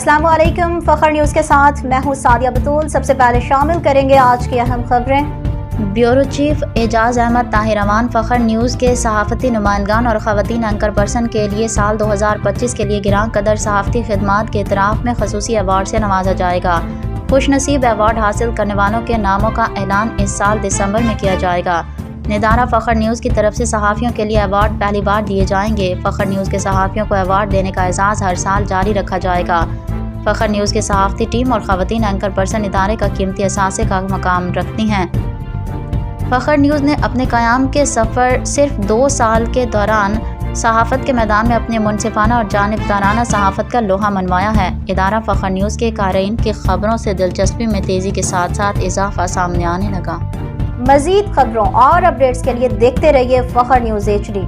السلام علیکم، فخر نیوز کے ساتھ میں ہوں سعدیہ بطول۔ سب سے پہلے شامل کریں گے آج کی اہم خبریں۔ بیورو چیف اعجاز احمد طاہر امان فخر نیوز کے صحافتی نمائندگان اور خواتین اینکر پرسن کے لیے سال 2025 کے لیے گراں قدر صحافتی خدمات کے اعتراف میں خصوصی ایوارڈ سے نوازا جائے گا۔ خوش نصیب ایوارڈ حاصل کرنے والوں کے ناموں کا اعلان اس سال دسمبر میں کیا جائے گا۔ ندارہ فخر نیوز کی طرف سے صحافیوں کے لیے ایوارڈ پہلی بار دیے جائیں گے۔ فخر نیوز کے صحافیوں کو ایوارڈ دینے کا اعزاز ہر سال جاری رکھا جائے گا۔ فخر نیوز کی صحافتی ٹیم اور خواتین اینکر پرسن ادارے کا قیمتی اثاثے کا مقام رکھتی ہیں۔ فخر نیوز نے اپنے قیام کے سفر صرف 2 سال کے دوران صحافت کے میدان میں اپنے منصفانہ اور جانبدارانہ صحافت کا لوہا منوایا ہے۔ ادارہ فخر نیوز کے قارئین کی خبروں سے دلچسپی میں تیزی کے ساتھ ساتھ اضافہ سامنے آنے لگا۔ مزید خبروں اور اپڈیٹس کے لیے دیکھتے رہیے فخر نیوز HD۔